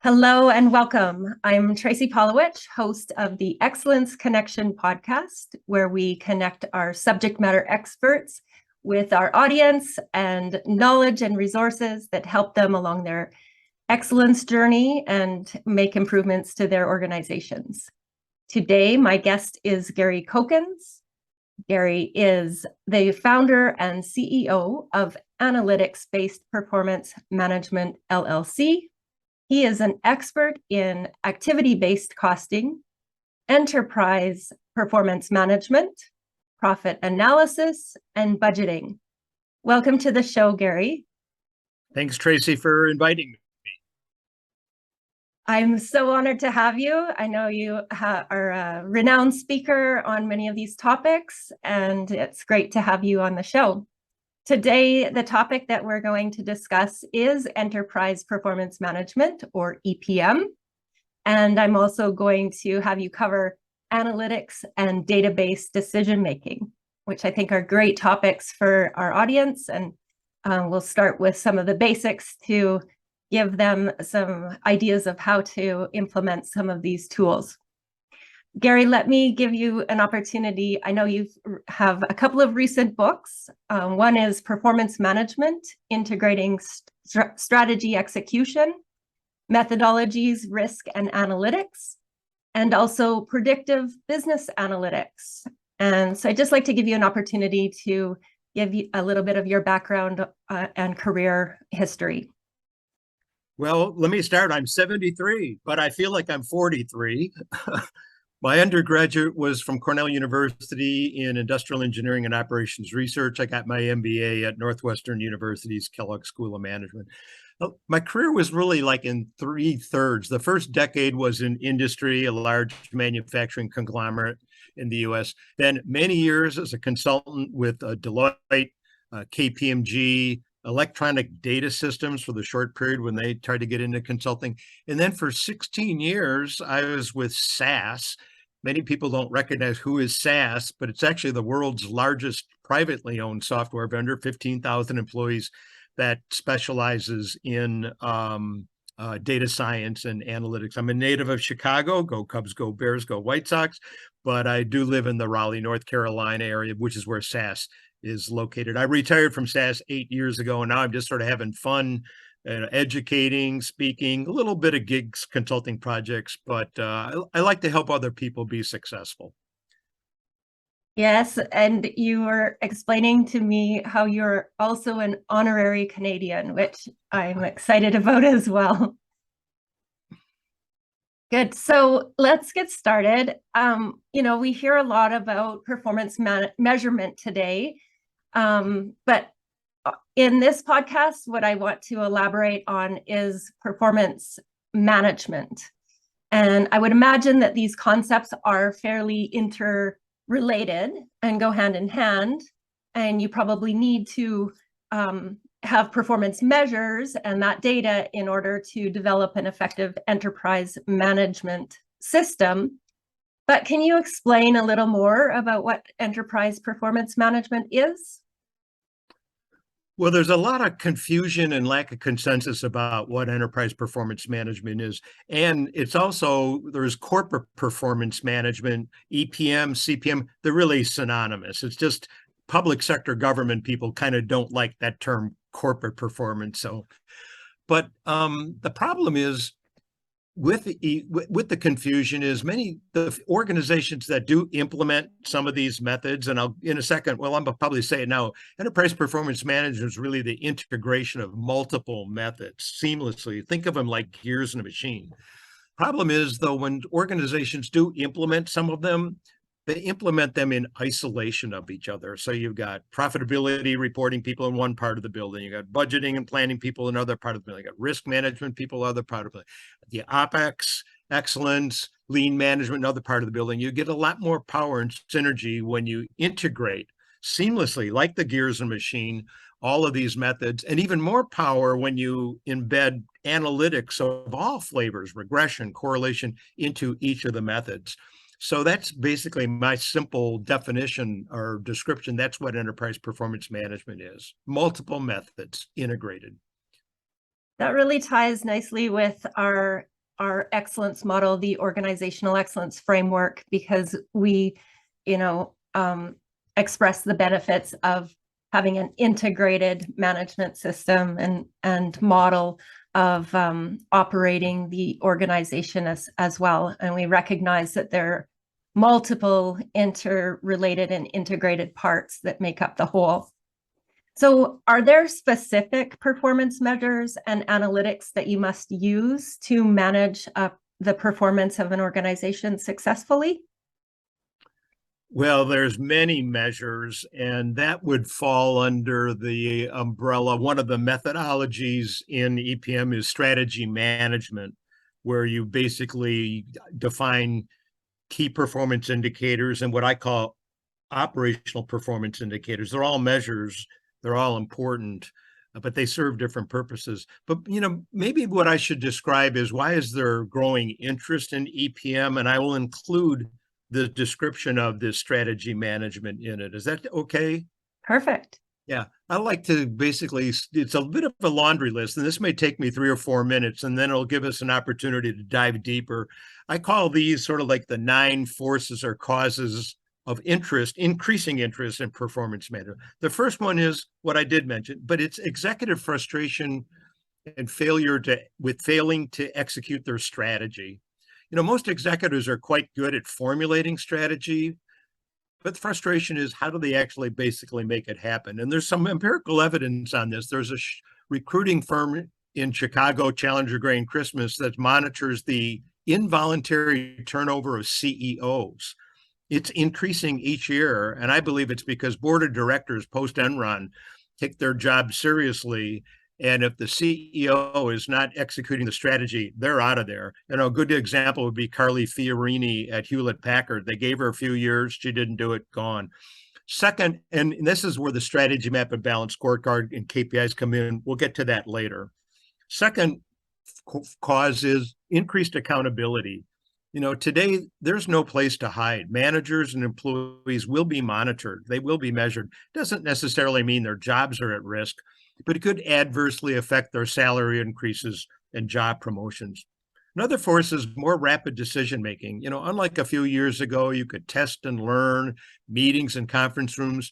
Hello and welcome. I'm Tracey Polowich, host of the Excellence Connection podcast, where we connect our subject matter experts with our audience and knowledge and resources that help them along their excellence journey and make improvements to their organizations. Today, my guest is Gary Cokins. Gary is the founder and CEO of Analytics-Based Performance Management, LLC. He is an expert in activity-based costing, enterprise performance management, profit analysis, and budgeting. Welcome to the show, Gary. Thanks, Tracey, for inviting me. I'm so honored to have you. I know you are a renowned speaker on many of these topics, and it's great to have you on the show. Today, the topic that we're going to discuss is Enterprise Performance Management, or EPM. And I'm also going to have you cover analytics and database decision-making, which I think are great topics for our audience. And we'll start with some of the basics to give them some ideas of how to implement some of these tools. Gary, let me give you an opportunity. I know you have a couple of recent books. One is Performance Management, Integrating Strategy Execution, Methodologies, Risk, and Analytics, and also Predictive Business Analytics. And so I'd just like to give you an opportunity to give you a little bit of your background and career history. Well, let me start. I'm 73, but I feel like I'm 43. My undergraduate was from Cornell University in Industrial Engineering and Operations Research. I got my MBA at Northwestern University's Kellogg School of Management. My career was really like in 3/3. The first decade was in industry, a large manufacturing conglomerate in the US. Then many years as a consultant with Deloitte, KPMG, electronic data systems for the short period when they tried to get into consulting. And then for 16 years, I was with SAS. Many people don't recognize who is SAS, but it's actually the world's largest privately owned software vendor, 15,000 employees that specializes in data science and analytics. I'm a native of Chicago, go Cubs, go Bears, go White Sox, but I do live in the Raleigh, North Carolina area, which is where SAS is located. I retired from SAS 8 years ago, and now I'm just sort of having fun, educating, speaking, a little bit of gigs, consulting projects, but I like to help other people be successful. Yes, and you were explaining to me how you're also an honorary Canadian, which I'm excited about as well. Good. So let's get started. We hear a lot about performance measurement today, but in this podcast, what I want to elaborate on is performance management. And I would imagine that these concepts are fairly interrelated and go hand in hand, and you probably need to have performance measures and that data in order to develop an effective enterprise management system. But can you explain a little more about what enterprise performance management is? Well, there's a lot of confusion and lack of consensus about what enterprise performance management is. And it's also, there's corporate performance management, EPM, CPM, they're really synonymous. It's just public sector government people kind of don't like that term corporate performance. But the problem is with the confusion is the organizations that do implement some of these methods, and I'll in a second, well, I'm probably say it now, enterprise performance management is really the integration of multiple methods seamlessly. Think of them like gears in a machine. Problem is, though, when organizations do implement some of them, they implement them in isolation of each other. So you've got profitability reporting people in one part of the building. You got budgeting and planning people in another part of the building. You got risk management people in other part of the OpEx, excellence, lean management, another part of the building. You get a lot more power and synergy when you integrate seamlessly, like the gears in a machine, all of these methods, and even more power when you embed analytics of all flavors, regression, correlation into each of the methods. So that's basically my simple definition or description. That's what enterprise performance management is. Multiple methods integrated. That really ties nicely with our our excellence model, the organizational excellence framework, because we, express the benefits of having an integrated management system and model of operating the organization as well. And we recognize that there are multiple interrelated and integrated parts that make up the whole. So are there specific performance measures and analytics that you must use to manage the performance of an organization successfully? Well, there's many measures, and that would fall under the umbrella. One of the methodologies in EPM is strategy management, where you basically define key performance indicators and what I call operational performance indicators. They're all measures, they're all important, but they serve different purposes. But maybe what I should describe is, why is there growing interest in EPM? And I will include the description of this strategy management in it. Is that okay? Perfect. Yeah, I like to basically, it's a bit of a laundry list, and this may take me 3 or 4 minutes, and then it'll give us an opportunity to dive deeper. I call these sort of like the 9 forces or causes of interest, increasing interest in performance management. The first one is what I did mention, but it's executive frustration and failing to execute their strategy. Most executives are quite good at formulating strategy, but the frustration is, how do they actually basically make it happen? And there's some empirical evidence on this. There's a recruiting firm in Chicago, Challenger Gray and Christmas, that monitors the involuntary turnover of CEOs. It's increasing each year, and I believe it's because board of directors post-Enron take their job seriously. And if the CEO is not executing the strategy, they're out of there. A good example would be Carly Fiorini at Hewlett Packard. They gave her a few years, she didn't do it, gone. Second, and this is where the strategy map and balance scorecard and KPIs come in. We'll get to that later. Second cause is increased accountability. Today, there's no place to hide. Managers and employees will be monitored. They will be measured. Doesn't necessarily mean their jobs are at risk, but it could adversely affect their salary increases and job promotions. Another force is more rapid decision-making. Unlike a few years ago, you could test and learn, meetings and conference rooms.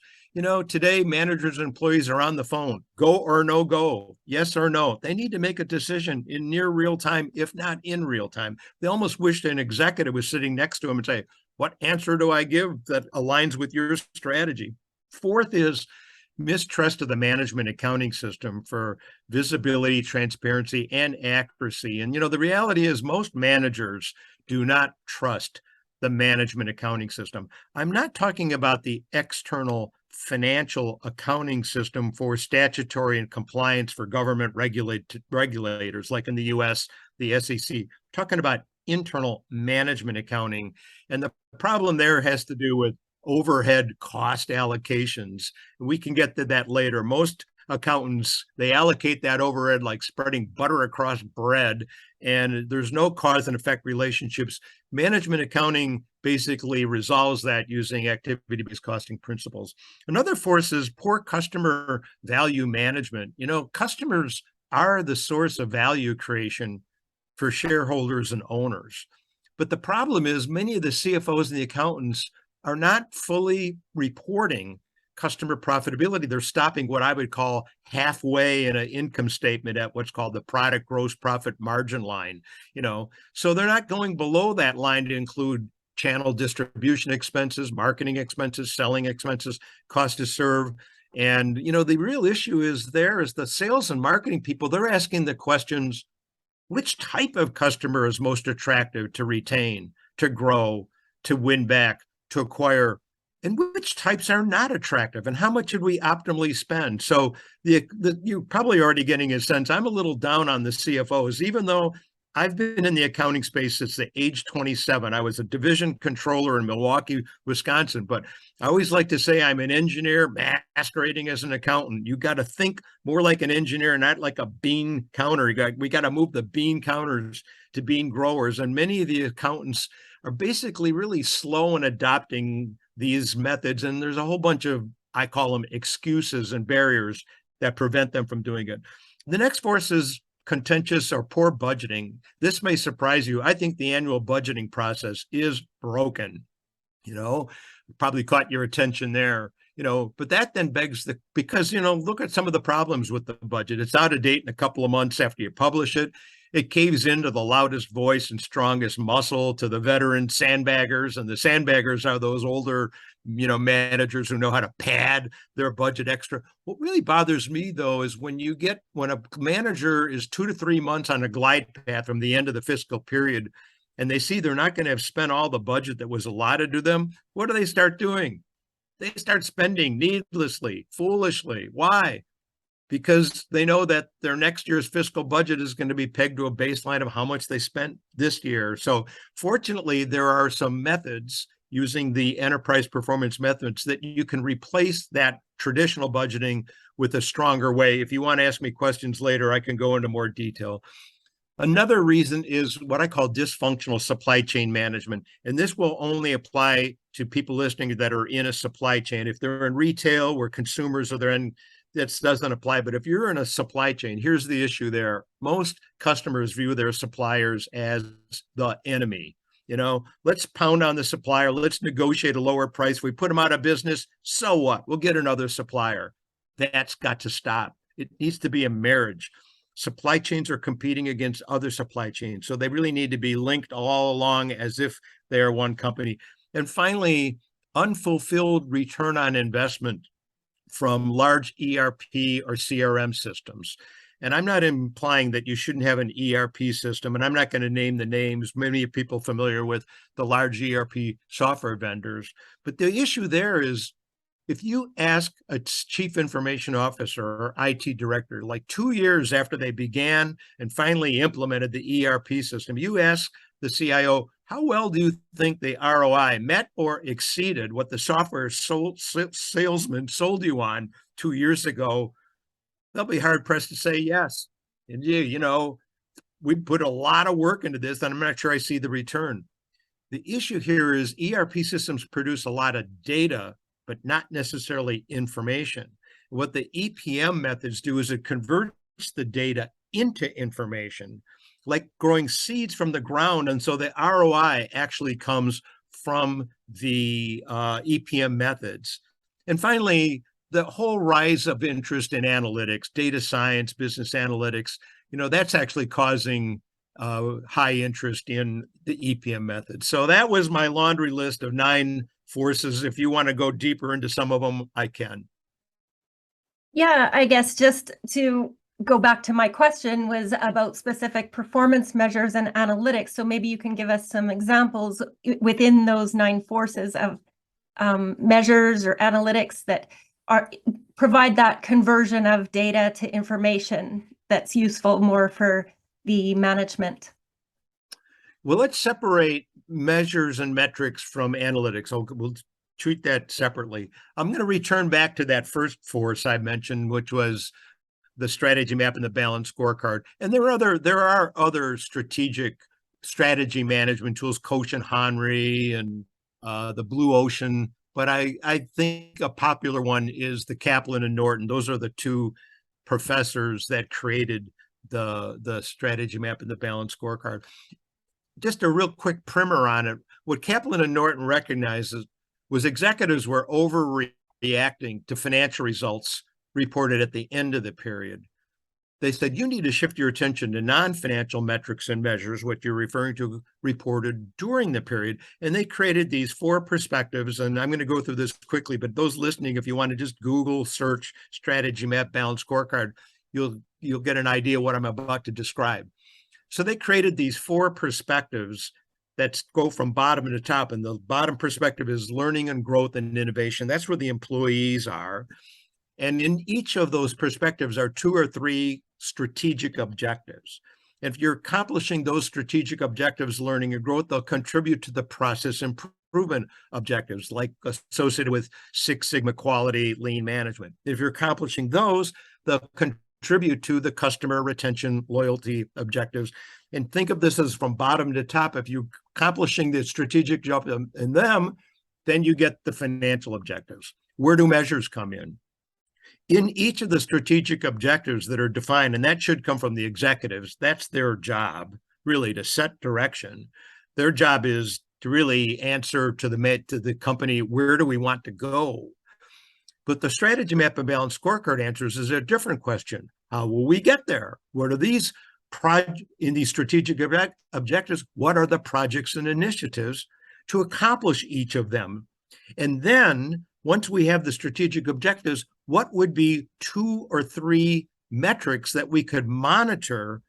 Today, managers and employees are on the phone, go or no go, yes or no. They need to make a decision in near real time, if not in real time. They almost wish an executive was sitting next to them and say, what answer do I give that aligns with your strategy? Fourth is mistrust of the management accounting system for visibility, transparency, and accuracy. And, the reality is most managers do not trust the management accounting system. I'm not talking about the external financial accounting system for statutory and compliance for government regulators, like in the US, the SEC. I'm talking about internal management accounting. And the problem there has to do with overhead cost allocations. We can get to that later. Most accountants, they allocate that overhead like spreading butter across bread, and there's no cause and effect relationships. Management accounting basically resolves that using activity-based costing principles. Another force is poor customer value management. Customers are the source of value creation for shareholders and owners. But the problem is many of the CFOs and the accountants are not fully reporting customer profitability. They're stopping what I would call halfway in an income statement at what's called the product gross profit margin line. So they're not going below that line to include channel distribution expenses, marketing expenses, selling expenses, cost to serve. And, the real issue is the sales and marketing people, they're asking the questions, which type of customer is most attractive to retain, to grow, to win back, to acquire, and which types are not attractive, and how much should we optimally spend? So you're probably already getting a sense, I'm a little down on the CFOs, even though I've been in the accounting space since the age 27. I was a division controller in Milwaukee, Wisconsin, but I always like to say I'm an engineer masquerading as an accountant. You got to think more like an engineer, not like a bean counter. We got to move the bean counters to bean growers. And many of the accountants are basically really slow in adopting these methods. And there's a whole bunch of, I call them excuses and barriers that prevent them from doing it. The next force is contentious or poor budgeting. This may surprise you. I think the annual budgeting process is broken. Probably caught your attention there. But that then begs because look at some of the problems with the budget. It's out of date in a couple of months after you publish it. It caves into the loudest voice and strongest muscle, to the veteran sandbaggers, and the sandbaggers are those older, managers who know how to pad their budget extra. What really bothers me, though, is when a manager is 2 to 3 months on a glide path from the end of the fiscal period, and they see they're not going to have spent all the budget that was allotted to them. What do they start doing? They start spending needlessly, foolishly. Why? Because they know that their next year's fiscal budget is going to be pegged to a baseline of how much they spent this year. So fortunately, there are some methods using the enterprise performance methods that you can replace that traditional budgeting with a stronger way. If you want to ask me questions later, I can go into more detail. Another reason is what I call dysfunctional supply chain management. And this will only apply to people listening that are in a supply chain. If they're in retail where consumers are there, and that doesn't apply. But if you're in a supply chain, here's the issue there. Most customers view their suppliers as the enemy. Let's pound on the supplier. Let's negotiate a lower price. We put them out of business. So what? We'll get another supplier. That's got to stop. It needs to be a marriage. Supply chains are competing against other supply chains. So they really need to be linked all along as if they are one company. And finally, unfulfilled return on investment from large ERP or CRM systems. And I'm not implying that you shouldn't have an ERP system, and I'm not going to name the names. Many people familiar with the large ERP software vendors. But the issue there is, if you ask a chief information officer or IT director, like 2 years after they began and finally implemented the ERP system, you ask the CIO, how well do you think the ROI met or exceeded what the software salesman sold you on 2 years ago? They'll be hard pressed to say yes. And we put a lot of work into this, and I'm not sure I see the return. The issue here is ERP systems produce a lot of data, but not necessarily information. What the EPM methods do is it converts the data into information, like growing seeds from the ground. And so the ROI actually comes from the EPM methods. And finally, the whole rise of interest in analytics, data science, business analytics, that's actually causing high interest in the EPM method. So that was my laundry list of 9 forces. If you want to go deeper into some of them, I can. Yeah, I guess just to go back to my question was about specific performance measures and analytics. So maybe you can give us some examples within those 9 forces of measures or analytics that provide that conversion of data to information that's useful more for the management. Well, let's separate measures and metrics from analytics. We'll treat that separately. I'm going to return back to that first force I mentioned, which was the strategy map and the balanced scorecard. And there are other strategic strategy management tools, Coach and Henry and the Blue Ocean. But I think a popular one is the Kaplan and Norton. Those are the 2 professors that created the strategy map and the balanced scorecard. Just a real quick primer on it. What Kaplan and Norton recognizes was executives were overreacting to financial results reported at the end of the period. They said, you need to shift your attention to non-financial metrics and measures, what you're referring to, reported during the period. And they created these 4 perspectives. And I'm going to go through this quickly, but those listening, if you want to just Google search strategy map balanced scorecard, you'll get an idea what I'm about to describe. So they created these 4 perspectives that go from bottom to top. And the bottom perspective is learning and growth and innovation. That's where the employees are. And in each of those perspectives are 2 or 3 strategic objectives. If you're accomplishing those strategic objectives, learning and growth, they'll contribute to the process improvement objectives, like associated with 6 Sigma quality, lean management. If you're accomplishing those, they'll contribute to the customer retention, loyalty objectives. And think of this as from bottom to top. If you're accomplishing the strategic job in them, then you get the financial objectives. Where do measures come in? in each of the strategic objectives that are defined, and that should come from the executives, that's their job, really, to set direction. Their job is to really answer to the company, where do we want to go? But the strategy map and balanced scorecard answers is a different question. How will we get there? What are these in these strategic objectives? What are the projects and initiatives to accomplish each of them? And then once we have the strategic objectives, what would be 2 or 3 metrics that we could monitor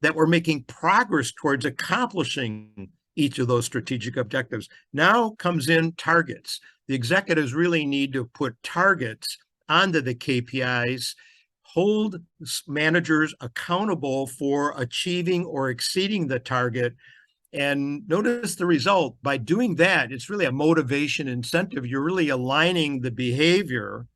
that we're making progress towards accomplishing each of those strategic objectives? Now comes in targets. The executives really need to put targets onto the KPIs, hold managers accountable for achieving or exceeding the target. And notice the result. By doing that, it's really a motivation incentive. You're really aligning the behavior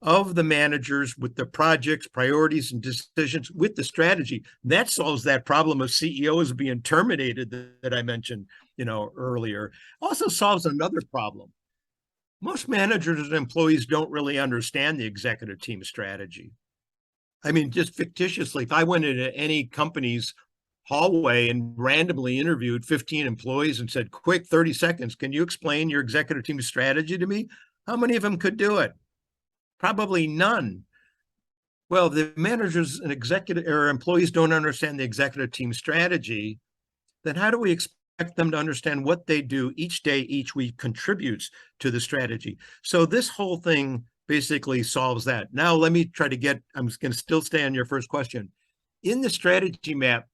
of the managers with the projects, priorities, and decisions with the strategy. That solves that problem of CEOs being terminated that I mentioned, earlier. Also solves another problem. Most managers and employees don't really understand the executive team strategy. I mean, just fictitiously, if I went into any company's hallway and randomly interviewed 15 employees and said, quick, 30 seconds, can you explain your executive team strategy to me? How many of them could do it? Probably none. Well, the managers and executive or employees don't understand the executive team strategy, then how do we expect them to understand what they do each day, each week contributes to the strategy? So this whole thing basically solves that. Now, let me try to I'm going to still stay on your first question. In the strategy map,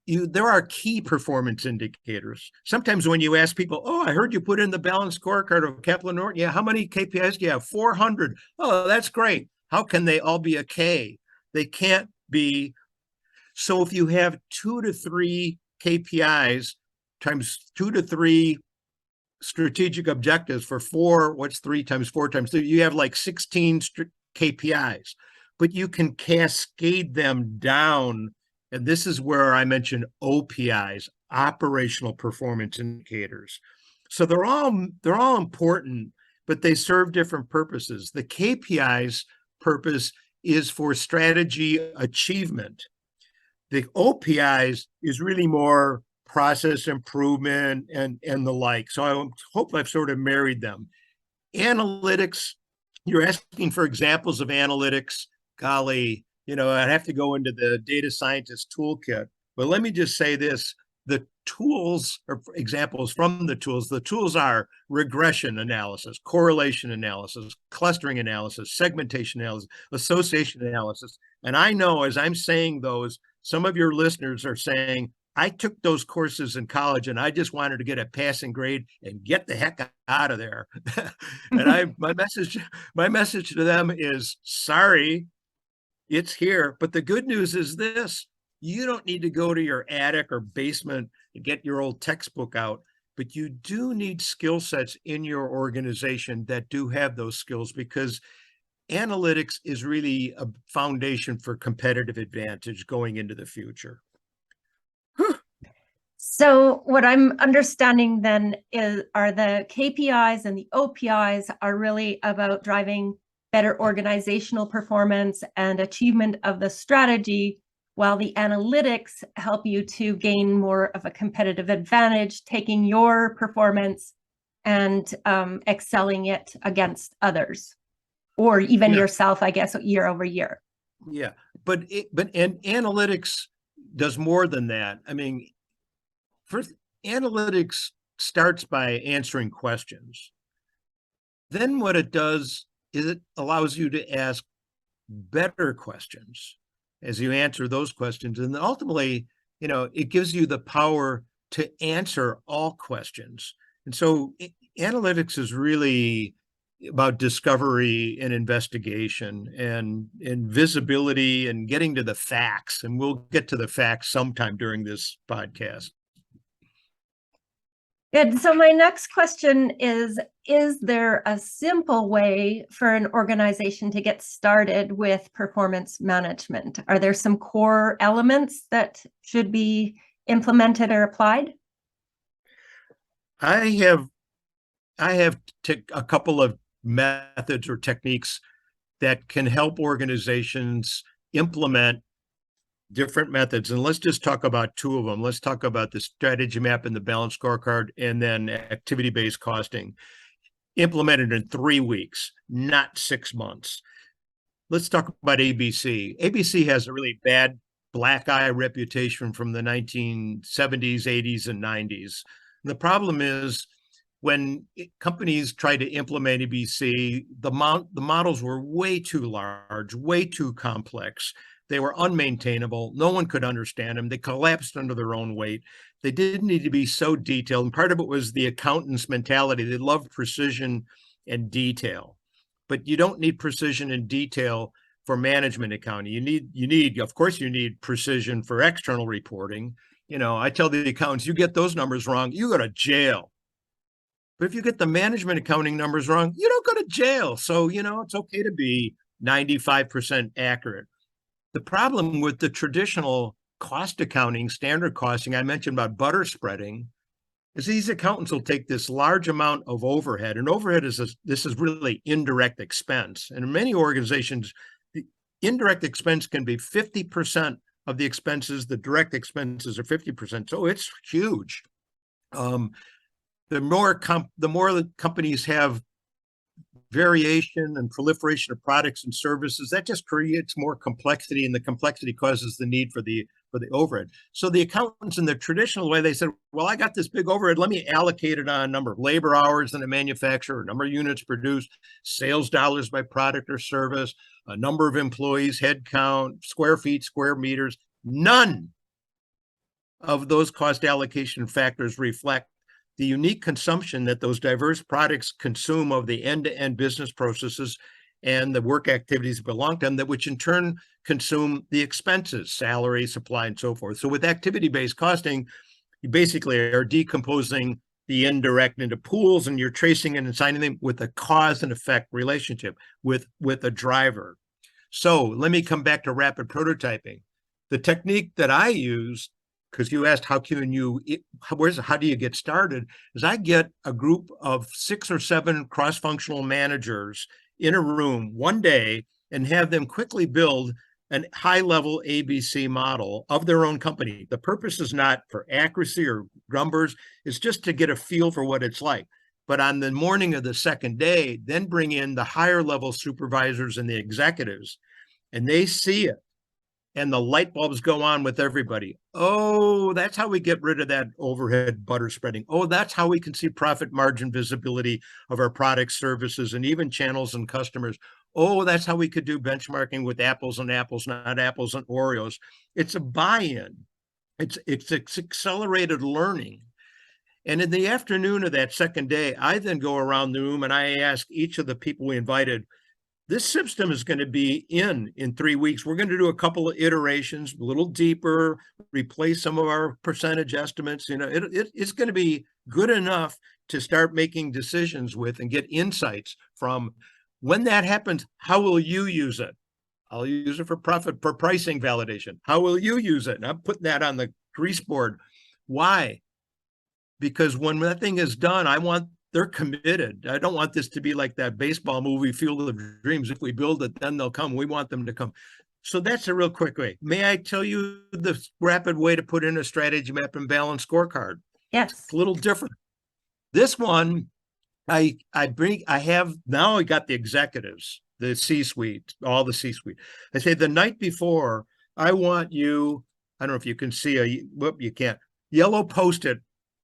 there are key performance indicators. Sometimes when you ask people, oh, I heard you put in the balanced scorecard of Kaplan Norton. Yeah, how many KPIs do you have? 400. Oh, that's great. How can they all be a K? They can't be. So if you have 2 to 3 KPIs times 2 to 3 strategic objectives for 4, what's 3 times 4 times 3? You have like 16 KPIs, but you can cascade them down. And this is where I mentioned OPIs, operational performance indicators. So they're all important, but they serve different purposes. The KPIs purpose is for strategy achievement. The OPIs is really more process improvement and the like. So I hope I've sort of married them. Analytics, you're asking for examples of analytics. Golly, I'd have to go into the data scientist toolkit. But let me just say this. The tools or examples from the tools are regression analysis, correlation analysis, clustering analysis, segmentation analysis, association analysis. And I know as I'm saying those, some of your listeners are saying, I took those courses in college and I just wanted to get a passing grade and get the heck out of there. And my message to them is, sorry, it's here. But the good news is this: you don't need to go to your attic or basement and get your old textbook out, but you do need skill sets in your organization that do have those skills, because analytics is really a foundation for competitive advantage going into the future. So what I'm understanding then are the KPIs and the OPIs are really about driving better organizational performance and achievement of the strategy, while the analytics help you to gain more of a competitive advantage, taking your performance and excelling it against others, or even yourself, I guess, year over year. Yeah, but analytics does more than that. I mean, first, analytics starts by answering questions. Then what it does is it allows you to ask better questions as you answer those questions. And ultimately, it gives you the power to answer all questions. And so analytics is really about discovery and investigation and visibility and getting to the facts. And we'll get to the facts sometime during this podcast. Good. So my next question is there a simple way for an organization to get started with performance management? Are there some core elements that should be implemented or applied? I have a couple of methods or techniques that can help organizations implement different methods. And let's just talk about two of them. Let's talk about the strategy map and the balanced scorecard, and then activity-based costing. Implemented in 3 weeks, not 6 months. Let's talk about ABC. ABC has a really bad black eye reputation from the 1970s, 80s, and 90s. And the problem is when companies tried to implement ABC, the models were way too large, way too complex. They were unmaintainable. No one could understand them. They collapsed under their own weight. They didn't need to be so detailed. And part of it was the accountant's mentality. They loved precision and detail. But you don't need precision and detail for management accounting. Of course, you need precision for external reporting. I tell the accountants, you get those numbers wrong, you go to jail. But if you get the management accounting numbers wrong, you don't go to jail. So, it's okay to be 95% accurate. The problem with the traditional cost accounting, standard costing, I mentioned about butter spreading, is these accountants will take this large amount of overhead, and overhead this is really indirect expense. And in many organizations, the indirect expense can be 50% of the expenses. The direct expenses are 50%. So it's huge. The more the companies have variation and proliferation of products and services, that just creates more complexity, and the complexity causes the need for the overhead. So the accountants, in the traditional way, they said, well, I got this big overhead, let me allocate it on a number of labor hours in a manufacturer, number of units produced, sales dollars by product or service, a number of employees, head count, square feet, square meters. None of those cost allocation factors reflect the unique consumption that those diverse products consume of the end-to-end business processes and the work activities that belong to them, which in turn consume the expenses, salary, supply, and so forth. So with activity-based costing, you basically are decomposing the indirect into pools, and you're tracing and assigning them with a cause and effect relationship with a driver. So let me come back to rapid prototyping. The technique that I use, because you asked how do you get started, is I get a group of 6 or 7 cross-functional managers in a room one day and have them quickly build a high-level ABC model of their own company. The purpose is not for accuracy or numbers, it's just to get a feel for what it's like. But on the morning of the second day, then bring in the higher level supervisors and the executives, and they see it. And the light bulbs go on with everybody. Oh, that's how we get rid of that overhead butter spreading. Oh, that's how we can see profit margin visibility of our products, services, and even channels and customers. Oh, that's how we could do benchmarking with apples and apples, not apples and Oreos. It's a buy-in. It's accelerated learning. And in the afternoon of that second day, I then go around the room and I ask each of the people we invited, this system is going to be in 3 weeks. We're going to do a couple of iterations, a little deeper, replace some of our percentage estimates. It's going to be good enough to start making decisions with and get insights from. When that happens, how will you use it? I'll use it for pricing validation. How will you use it? And I'm putting that on the grease board. Why? Because when that thing is done, they're committed. I don't want this to be like that baseball movie, Field of Dreams. If we build it, then they'll come. We want them to come. So that's a real quick way. May I tell you the rapid way to put in a strategy map and balanced scorecard? Yes. It's a little different. This one, I got the executives, the C-suite, all the C-suite. I say the night before, I want you, I don't know if you can see you can't, yellow Post-it,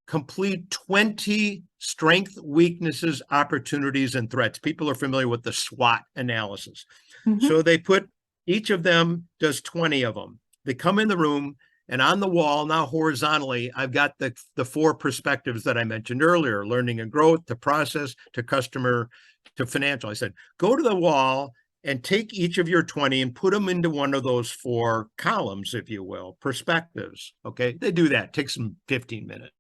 complete 20 strength, weaknesses, opportunities, and threats. People are familiar with the SWOT analysis. Mm-hmm. So they put, each of them does 20 of them. They come in the room, and on the wall, now horizontally, I've got the 4 perspectives that I mentioned earlier, learning and growth, to process, to customer, to financial. I said, go to the wall and take each of your 20 and put them into one of those 4 columns, if you will, perspectives. Okay, they do that. It takes them 15 minutes.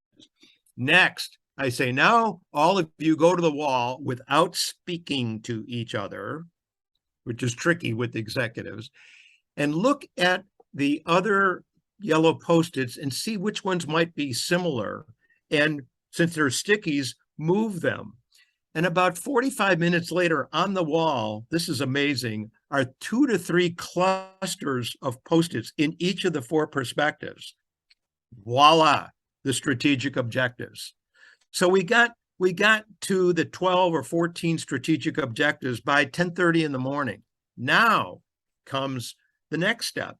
Next, I say, now all of you go to the wall without speaking to each other, which is tricky with executives, and look at the other yellow Post-its and see which ones might be similar. And since they're stickies, move them. And about 45 minutes later on the wall, this is amazing, are 2 to 3 clusters of Post-its in each of the 4 perspectives. Voila, the strategic objectives. So we got to the 12 or 14 strategic objectives by 10:30 in the morning. Now comes the next step.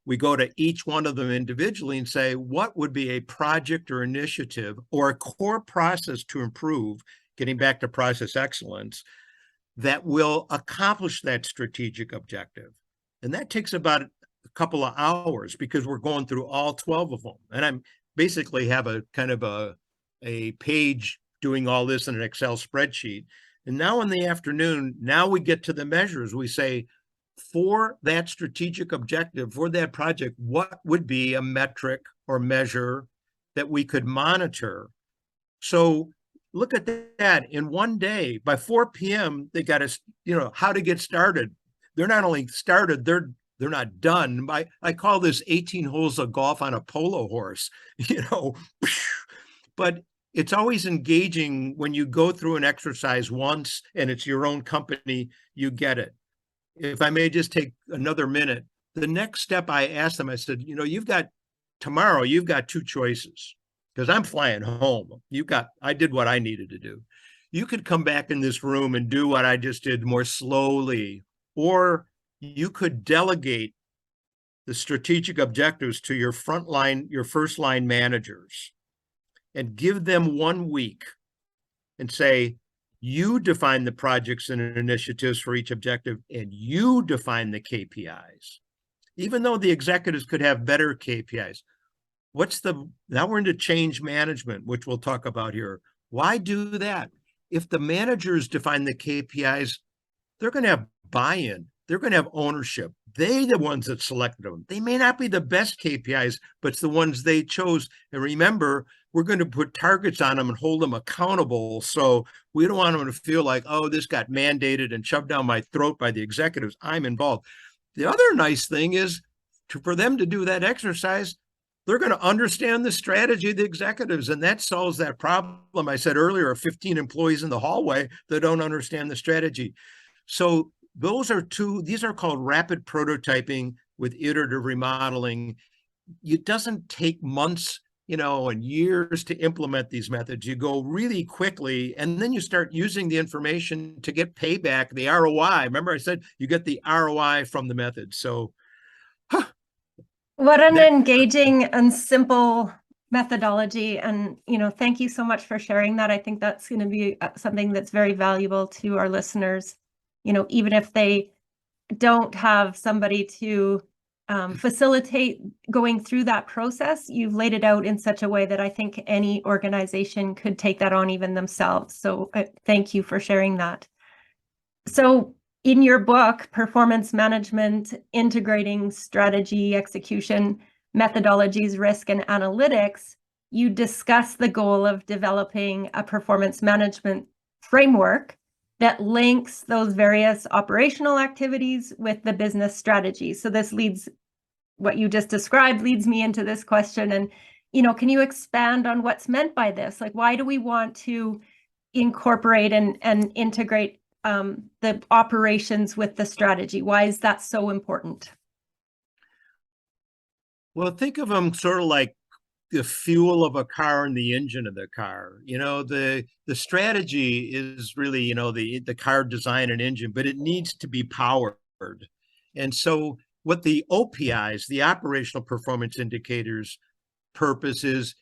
We go to each one of them individually and say, what would be a project or initiative or a core process to improve, getting back to process excellence, that will accomplish that strategic objective? And that takes about a couple of hours because we're going through all 12 of them. And I'm basically have a kind of a page doing all this in an Excel spreadsheet. And now in the afternoon, now we get to the measures. We say, for that strategic objective, for that project, what would be a metric or measure that we could monitor? So look at that. In one day, by 4 p.m., they got us, how to get started. They're not only started, they're not done. I call this 18 holes of golf on a polo horse, but it's always engaging when you go through an exercise once and it's your own company, you get it. If I may just take another minute, the next step I asked them, I said, tomorrow you've got 2 choices because I'm flying home. I did what I needed to do. You could come back in this room and do what I just did more slowly, or you could delegate the strategic objectives to your first line managers and give them 1 week and say, you define the projects and initiatives for each objective, and you define the KPIs. Even though the executives could have better KPIs, now we're into change management, which we'll talk about here. Why do that? If the managers define the KPIs, they're going to have buy-in. They're going to have ownership. They're the ones that selected them. They may not be the best KPIs, but it's the ones they chose. And remember, we're going to put targets on them and hold them accountable. So we don't want them to feel like, oh, this got mandated and shoved down my throat by the executives. I'm involved. The other nice thing is for them to do that exercise, they're going to understand the strategy of the executives. And that solves that problem I said earlier of 15 employees in the hallway that don't understand the strategy. So these are called rapid prototyping with iterative remodeling. It doesn't take months, and years to implement these methods. You go really quickly, and then you start using the information to get payback, the ROI. Remember I said you get the ROI from the method. So what an engaging and simple methodology. And, thank you so much for sharing that. I think that's going to be something that's very valuable to our listeners. Even if they don't have somebody to facilitate going through that process, you've laid it out in such a way that I think any organization could take that on even themselves. So thank you for sharing that. So in your book, Performance Management, Integrating Strategy, Execution, Methodologies, Risk, and Analytics, you discuss the goal of developing a performance management framework that links those various operational activities with the business strategy. So this what you just described leads me into this question. And, can you expand on what's meant by this? Like, why do we want to incorporate and integrate the operations with the strategy? Why is that so important? Well, think of them sort of like the fuel of a car and the engine of the car. The strategy is really, the car design and engine, but it needs to be powered. And so what the OPIs, the operational performance indicators, purpose is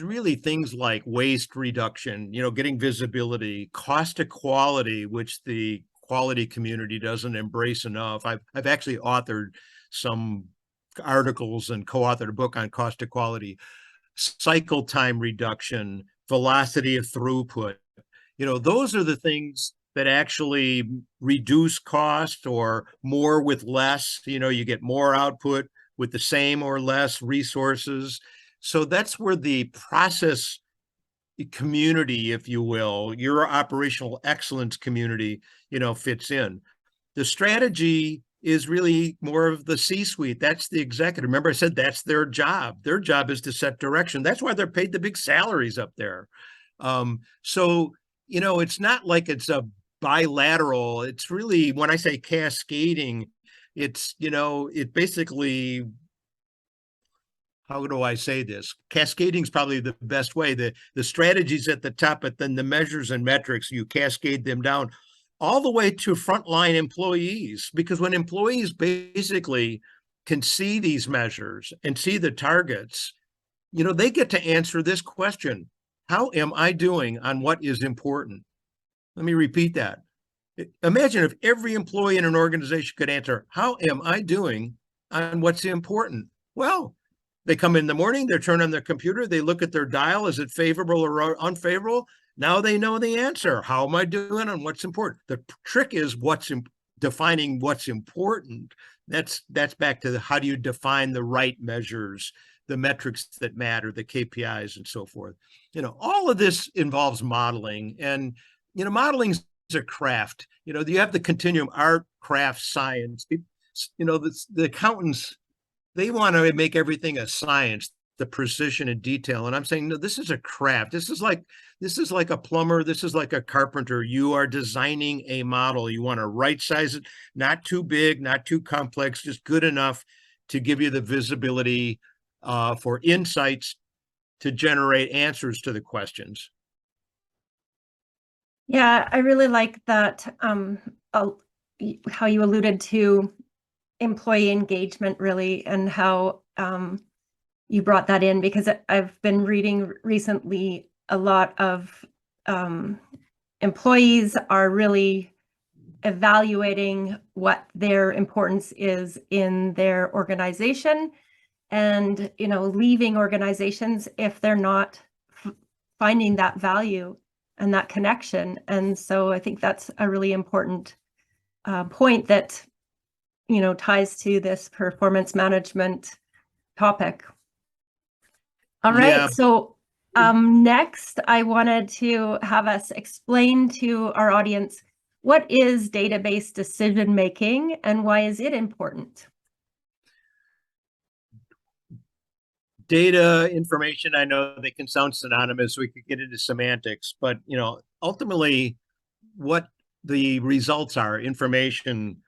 really things like waste reduction, getting visibility, cost to quality, which the quality community doesn't embrace enough. I've actually authored some articles and co-authored a book on cost to quality, cycle time reduction, velocity of throughput. Those are the things that actually reduce cost, or more with less. You get more output with the same or less resources. So that's where the process community, if you will, your operational excellence community, fits in. The strategy is really more of the C-suite. That's the executive. Remember I said that's their job. Their job is to set direction. That's why they're paid the big salaries up there. So it's not like it's a bilateral. It's really, when I say cascading, it's, it basically, how do I say this? Cascading is probably the best way. The strategies at the top, but then the measures and metrics, you cascade them down all the way to frontline employees. Because when employees basically can see these measures and see the targets, they get to answer this question: how am I doing on what is important? Let me repeat that. Imagine if every employee in an organization could answer, how am I doing on what's important? Well, they come in the morning, they turn on their computer, they look at their dial. Is it favorable or unfavorable? Now they know the answer. How am I doing on what's important? The trick is defining what's important. That's back to how do you define the right measures, the metrics that matter, the KPIs and so forth. All of this involves modeling, and, modeling is a craft. You have the continuum: art, craft, science. The accountants, they want to make everything a science, the precision and detail. And I'm saying, no, this is a craft. This is like a plumber. This is like a carpenter. You are designing a model. You want to right size it, not too big, not too complex, just good enough to give you the visibility for insights to generate answers to the questions. Yeah, I really like that, how you alluded to employee engagement, really, and how you brought that in, because I've been reading recently a lot of employees are really evaluating what their importance is in their organization, and leaving organizations if they're not finding that value and that connection. And so I think that's a really important point that ties to this performance management topic. All right. Yeah. So next, I wanted to have us explain to our audience, what is database decision making and why is it important? Data, information, I know they can sound synonymous. We could get into semantics, but ultimately what the results are, information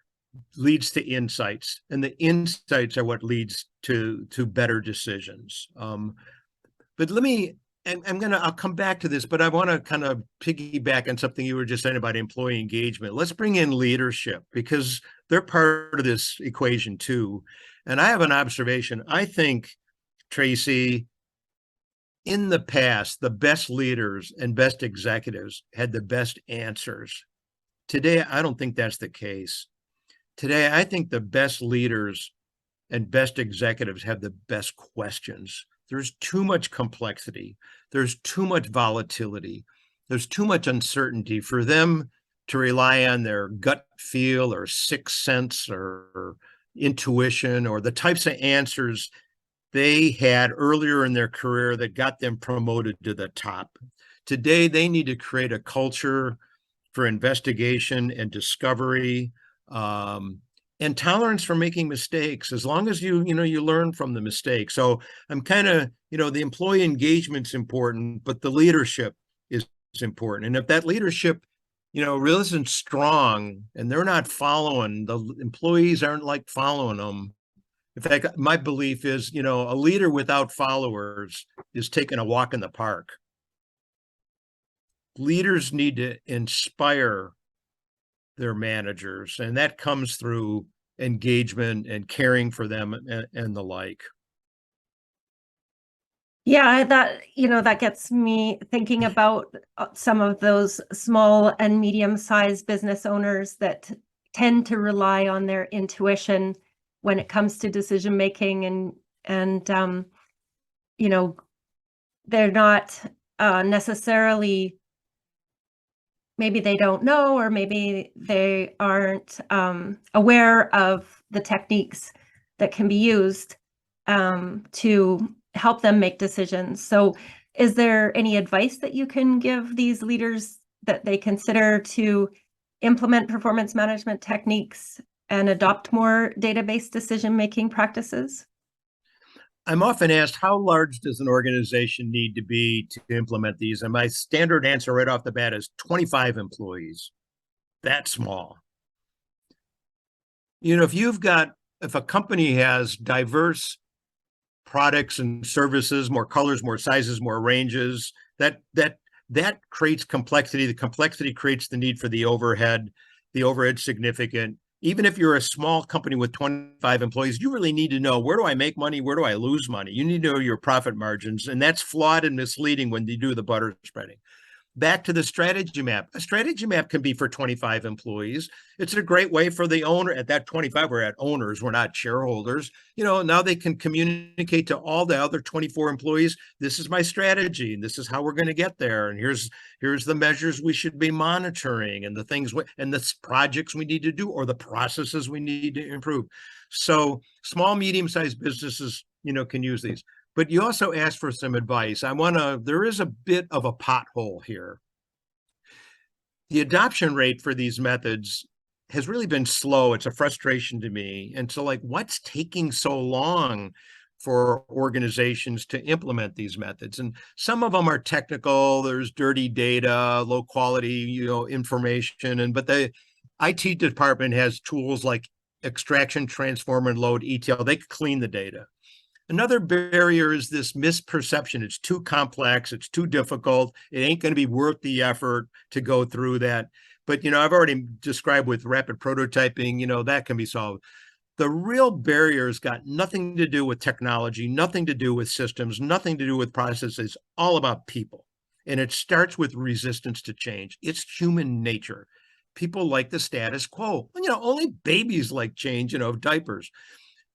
leads to insights, and the insights are what leads to better decisions. But I'll come back to this, but I want to kind of piggyback on something you were just saying about employee engagement. Let's bring in leadership, because they're part of this equation too. And I have an observation. I think, Tracey, in the past, the best leaders and best executives had the best answers. Today, I don't think that's the case. Today, I think the best leaders and best executives have the best questions. There's too much complexity. There's too much volatility. There's too much uncertainty for them to rely on their gut feel or sixth sense or intuition or the types of answers they had earlier in their career that got them promoted to the top. Today, they need to create a culture for investigation and discovery, and tolerance for making mistakes, as long as you learn from the mistake. So I'm kind of, the employee engagement's important, but the leadership is important. And if that leadership, really isn't strong and they're not following, the employees aren't like following them. In fact, my belief is, a leader without followers is taking a walk in the park. Leaders need to inspire their managers, and that comes through engagement and caring for them and the like. Yeah, that gets me thinking about some of those small and medium-sized business owners that tend to rely on their intuition when it comes to decision making, and they're not necessarily, maybe they don't know, or maybe they aren't aware of the techniques that can be used to help them make decisions. So is there any advice that you can give these leaders that they consider to implement performance management techniques and adopt more database decision-making practices? I'm often asked, how large does an organization need to be to implement these? And my standard answer right off the bat is 25 employees. That's small. If a company has diverse products and services, more colors, more sizes, more ranges, that creates complexity. The complexity creates the need for the overhead. The overhead significant. Even if you're a small company with 25 employees, you really need to know, where do I make money? Where do I lose money? You need to know your profit margins. And that's flawed and misleading when you do the butter spreading. Back to the strategy map. A strategy map can be for 25 employees. It's a great way for the owner. At that 25, we're at owners, we're not shareholders. Now they can communicate to all the other 24 employees, this is my strategy, and this is how we're going to get there. And here's the measures we should be monitoring, and the things and the projects we need to do, or the processes we need to improve. So small, medium-sized businesses, can use these. But you also asked for some advice. There is a bit of a pothole here. The adoption rate for these methods has really been slow. It's a frustration to me. And so, what's taking so long for organizations to implement these methods? And some of them are technical. There's dirty data, low quality, information. But the IT department has tools like extraction, transform, and load ETL. They can clean the data. Another barrier is this misperception. It's too complex. It's too difficult. It ain't going to be worth the effort to go through that. But, I've already described with rapid prototyping, that can be solved. The real barrier has got nothing to do with technology, nothing to do with systems, nothing to do with processes. It's all about people. And it starts with resistance to change. It's human nature. People like the status quo. Only babies like change, diapers.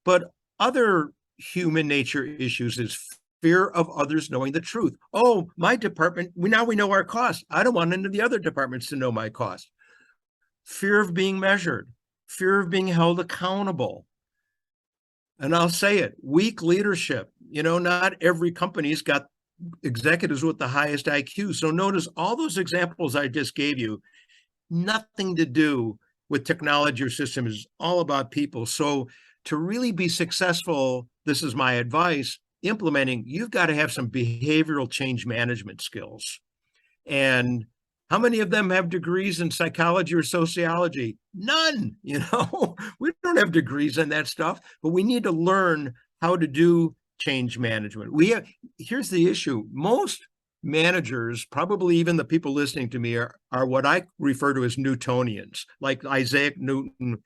But other human nature issues is fear of others knowing the truth. Oh, my department, we know our costs. I don't want any of the other departments to know my cost. Fear of being measured, fear of being held accountable. And I'll say it, weak leadership. Not every company's got executives with the highest IQ. So notice all those examples I just gave you, nothing to do with technology or systems. It's all about people. So to really be successful, this is my advice, implementing, you've got to have some behavioral change management skills. And how many of them have degrees in psychology or sociology? None. We don't have degrees in that stuff, but we need to learn how to do change management. Here's the issue. Most managers, probably even the people listening to me, are what I refer to as Newtonians, like Isaac Newton,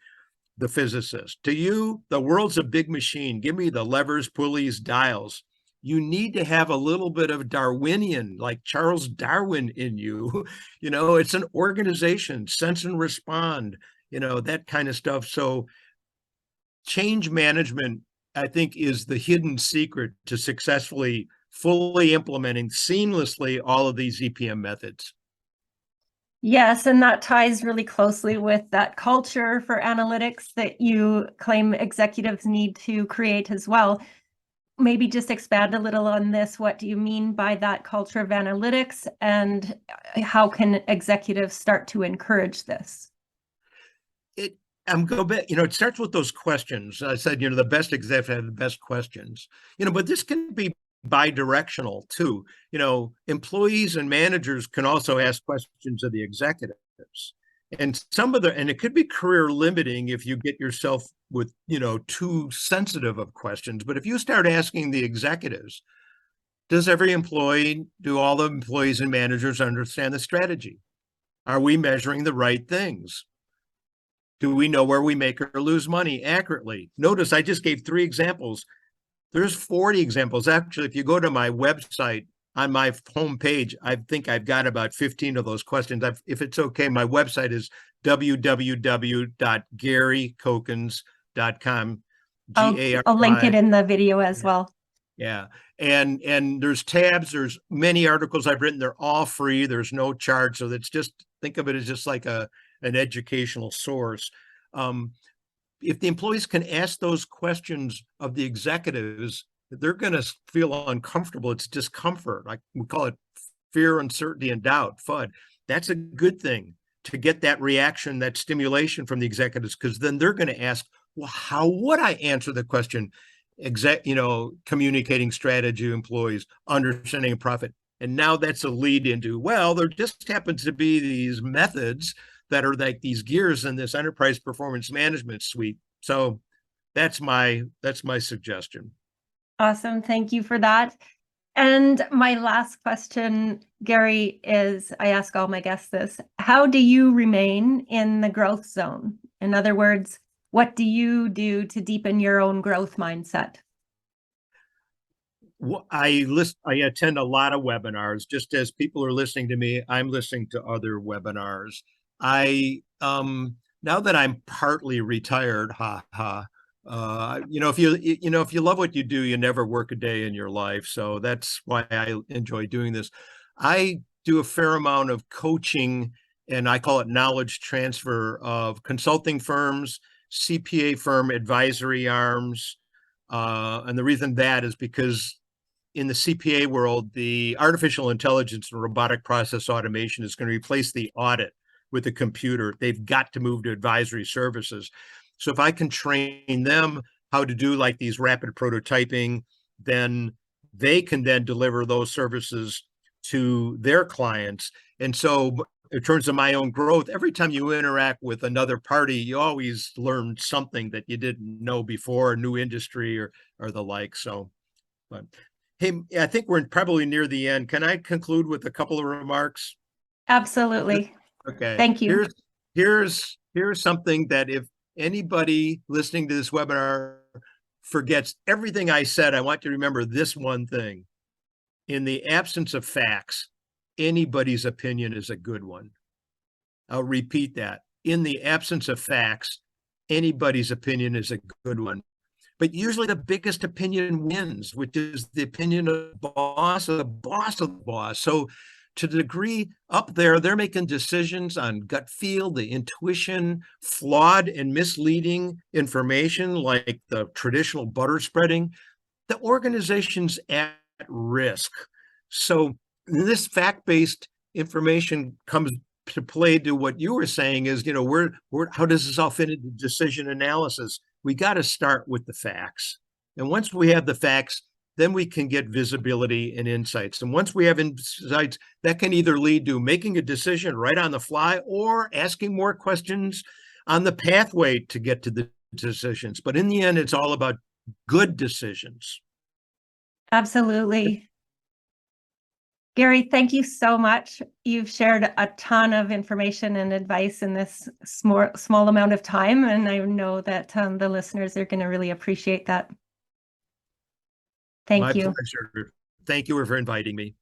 the physicist. To you, the world's a big machine. Give me the levers, pulleys, dials. You need to have a little bit of Darwinian, like Charles Darwin in you. It's an organization, sense and respond, that kind of stuff. So change management, I think, is the hidden secret to successfully, fully implementing seamlessly all of these EPM methods. Yes, and that ties really closely with that culture for analytics that you claim executives need to create as well. Maybe just expand a little on this. What do you mean by that culture of analytics, and how can executives start to encourage this? It starts with those questions. I said, the best executives have the best questions, but this can be bi-directional too. Employees and managers can also ask questions of the executives. And it could be career limiting if you get yourself with, too sensitive of questions. But if you start asking the executives, do all the employees and managers understand the strategy? Are we measuring the right things? Do we know where we make or lose money accurately? Notice I just gave 3 examples. There's 40 examples. Actually, if you go to my website, on my homepage, I think I've got about 15 of those questions. If it's okay, my website is www.garycokins.com. I'll link it in the video as well. Yeah. And there's tabs, there's many articles I've written. They're all free. There's no charge. So think of it as just like an educational source. If the employees can ask those questions of the executives, they're going to feel uncomfortable. It's discomfort. We call it fear, uncertainty, and doubt, FUD. That's a good thing to get that reaction, that stimulation from the executives, because then they're going to ask, well, how would I answer the question? communicating strategy to employees, understanding profit. And now that's a lead into, well, there just happens to be these methods that are like these gears in this enterprise performance management suite. So that's my suggestion. Awesome. Thank you for that. And my last question, Gary, is I ask all my guests this: how do you remain in the growth zone? In other words, what do you do to deepen your own growth mindset? I attend a lot of webinars. Just as people are listening to me, I'm listening to other webinars. I now that I'm partly retired, if you love what you do, you never work a day in your life. So that's why I enjoy doing this. I do a fair amount of coaching, and I call it knowledge transfer of consulting firms, CPA firm advisory arms. And the reason that is because in the CPA world, the artificial intelligence and robotic process automation is going to replace the audit with a computer. They've got to move to advisory services. So if I can train them how to do like these rapid prototyping, then they can then deliver those services to their clients. And so in terms of my own growth, every time you interact with another party, you always learn something that you didn't know before, a new industry or the like. So, but hey, I think we're probably near the end. Can I conclude with a couple of remarks? Absolutely. Okay. Thank you. Here's something that if anybody listening to this webinar forgets everything I said, I want you to remember this one thing. In the absence of facts, anybody's opinion is a good one. I'll repeat that. In the absence of facts, anybody's opinion is a good one. But usually the biggest opinion wins, which is the opinion of the boss of the boss of the boss. So to the degree up there, they're making decisions on gut feel, the intuition, flawed and misleading information like the traditional butter spreading. The organization's at risk. So this fact-based information comes to play to what you were saying is, how does this all fit into decision analysis? We got to start with the facts. And once we have the facts, then we can get visibility and insights. And once we have insights, that can either lead to making a decision right on the fly or asking more questions on the pathway to get to the decisions. But in the end, it's all about good decisions. Absolutely. Gary, thank you so much. You've shared a ton of information and advice in this small amount of time, and I know that the listeners are going to really appreciate that. Thank you. My pleasure. Thank you for inviting me.